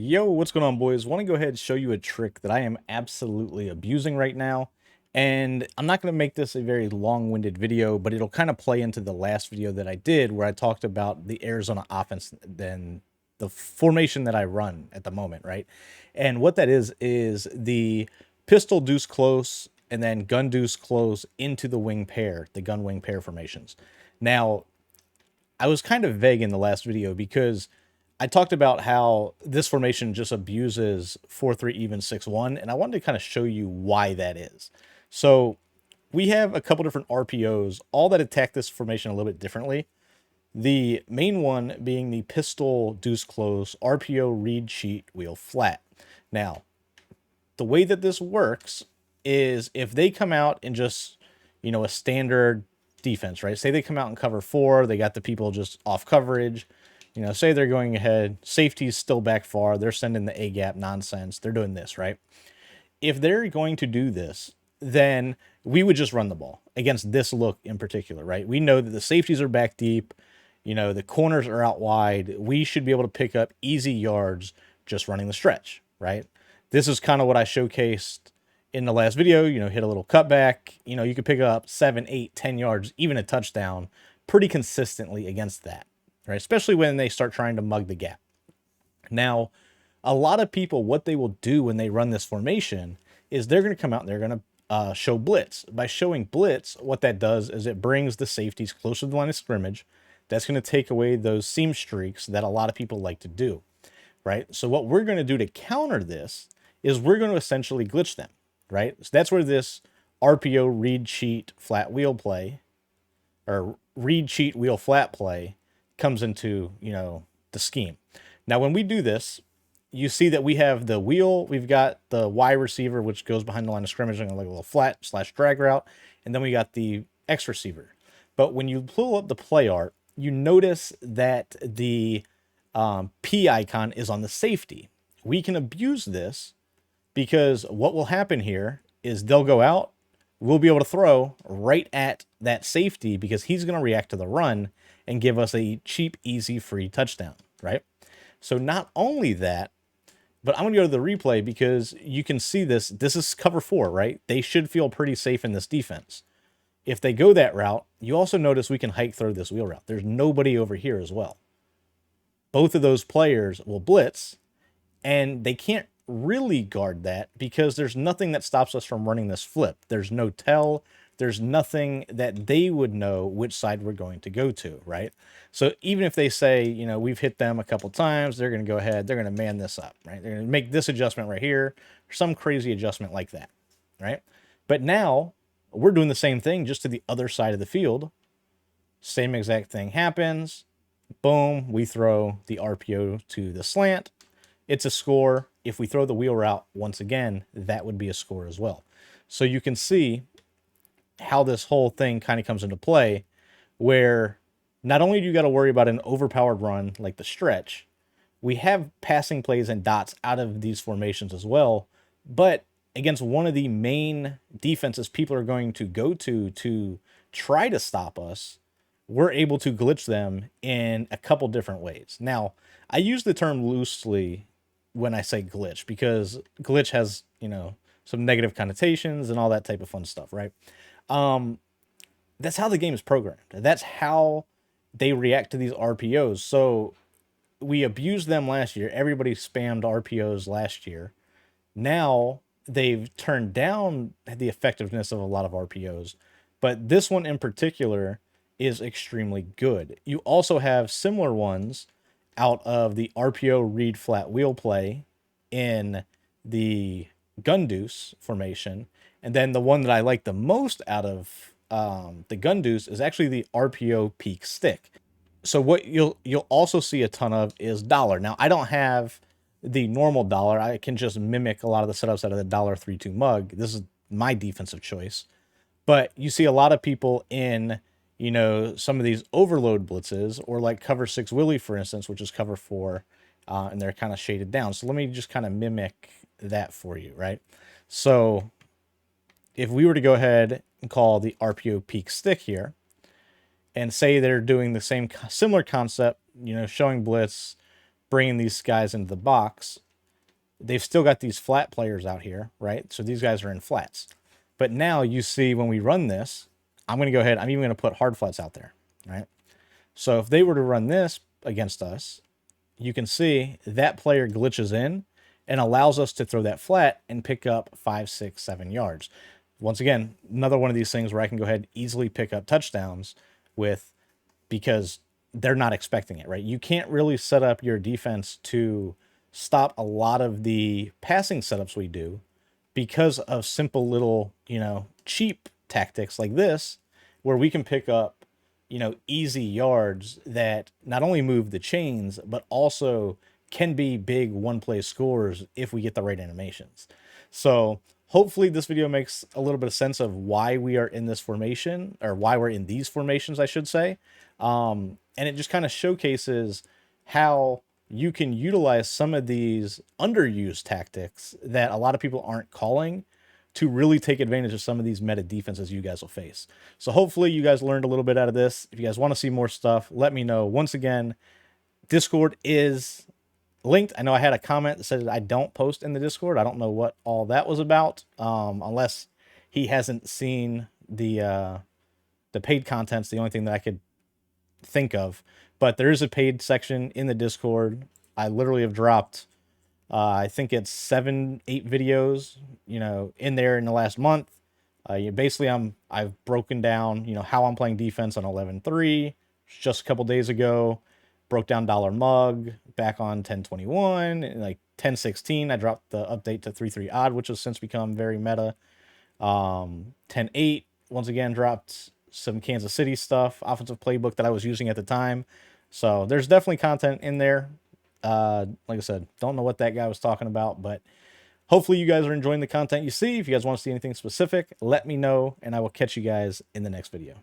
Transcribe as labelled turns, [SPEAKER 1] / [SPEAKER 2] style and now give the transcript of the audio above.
[SPEAKER 1] Yo, what's going on, boys? Want to go ahead and show you a trick that I am absolutely abusing right now. And I'm not going to make this a very long-winded video, but it'll kind of play into the last video that I did where I talked about the Arizona offense, then the formation that I run at the moment, right? And what that is the pistol deuce close and then gun deuce close into the wing pair, the gun wing pair formations. Now, I was kind of vague in the last video because I talked about how this formation just abuses 4-3 even 6-1, and I wanted to kind of show you why that is. So we have a couple different RPOs, all that attack this formation a little bit differently. The main one being the pistol deuce close RPO read cheat wheel flat. Now, the way that this works is if they come out in just, a standard defense, right? Say they come out in cover 4, they got the people just off coverage. Say they're going ahead, safety's still back far, they're sending the A gap nonsense, they're doing this, right? If they're going to do this, then we would just run the ball against this look in particular, right? We know that the safeties are back deep, the corners are out wide. We should be able to pick up easy yards just running the stretch, right? This is kind of what I showcased in the last video, hit a little cutback. You could pick up 7, 8, 10 yards, even a touchdown pretty consistently against that, right? Especially when they start trying to mug the gap. Now, a lot of people, what they will do when they run this formation is they're going to come out and they're going to show blitz. By showing blitz, what that does is it brings the safeties closer to the line of scrimmage. That's going to take away those seam streaks that a lot of people like to do, right? So what we're going to do to counter this is we're going to essentially glitch them, right? So that's where this RPO read cheat flat wheel play or read cheat wheel flat play comes into, the scheme. Now, when we do this, you see that we have the wheel, we've got the Y receiver, which goes behind the line of scrimmage on like a little flat / drag route, and then we got the X receiver. But when you pull up the play art, you notice that the P icon is on the safety. We can abuse this because what will happen here is they'll go out, we'll be able to throw right at that safety because he's going to react to the run and give us a cheap, easy, free touchdown, right? So not only that, but I'm going to go to the replay because you can see this. This is cover 4, right? They should feel pretty safe in this defense. If they go that route, you also notice we can hike through this wheel route. There's nobody over here as well. Both of those players will blitz, and they can't really guard that because there's nothing that stops us from running this flip. There's no tell. There's nothing that they would know which side we're going to go to, right? So even if they say, we've hit them a couple times, they're going to go ahead, they're going to man this up, right? They're going to make this adjustment right here, or some crazy adjustment like that, right? But now we're doing the same thing just to the other side of the field. Same exact thing happens. Boom, we throw the RPO to the slant. It's a score. If we throw the wheel route once again, that would be a score as well. So you can see how this whole thing kind of comes into play, where not only do you got to worry about an overpowered run like the stretch, we have passing plays and dots out of these formations as well. But against one of the main defenses people are going to go to try to stop us, we're able to glitch them in a couple different ways. Now, I use the term loosely when I say glitch because glitch has, some negative connotations and all that type of fun stuff, right? That's how the game is programmed. That's how they react to these RPOs. So we abused them last year. Everybody spammed RPOs last year. Now they've turned down the effectiveness of a lot of RPOs, but this one in particular is extremely good. You also have similar ones out of the RPO read flat wheel play in the gun deuce formation. And then the one that I like the most out of the gun deuce is actually the RPO peak stick. So what you'll also see a ton of is dollar. Now, I don't have the normal dollar. I can just mimic a lot of the setups out of the $3-2 mug. This is my defensive choice. But you see a lot of people in, some of these overload blitzes or like cover 6 Willie, for instance, which is cover 4, and they're kind of shaded down. So let me just kind of mimic that for you, right? So if we were to go ahead and call the RPO peak stick here and say they're doing the similar concept, showing blitz, bringing these guys into the box, they've still got these flat players out here, right? So these guys are in flats. But now you see when we run this, I'm going to go ahead, I'm even going to put hard flats out there, right? So if they were to run this against us, you can see that player glitches in and allows us to throw that flat and pick up 5, 6, 7 yards. Once again, another one of these things where I can go ahead and easily pick up touchdowns with, because they're not expecting it, right? You can't really set up your defense to stop a lot of the passing setups we do because of simple little, cheap tactics like this, where we can pick up, easy yards that not only move the chains, but also can be big one play scores if we get the right animations. So hopefully this video makes a little bit of sense of why we are in this formation, or why we're in these formations, I should say. And it just kind of showcases how you can utilize some of these underused tactics that a lot of people aren't calling to really take advantage of some of these meta defenses you guys will face. So hopefully you guys learned a little bit out of this. If you guys want to see more stuff, let me know. Once again, Discord is linked. I know I had a comment that said I don't post in the Discord. I don't know what all that was about, unless he hasn't seen the paid content's the only thing that I could think of. But there is a paid section in the Discord. I literally have dropped, I think it's 7, 8 videos, in there in the last month. Basically, I've broken down, how I'm playing defense on 11.3 just a couple days ago. Broke down Dollar Mug back on 10.21, and like 10.16, I dropped the update to 3.3 odd, which has since become very meta. 10.8, once again, dropped some Kansas City stuff, offensive playbook that I was using at the time. So there's definitely content in there. Like I said, don't know what that guy was talking about, but hopefully you guys are enjoying the content you see. If you guys want to see anything specific, let me know, and I will catch you guys in the next video.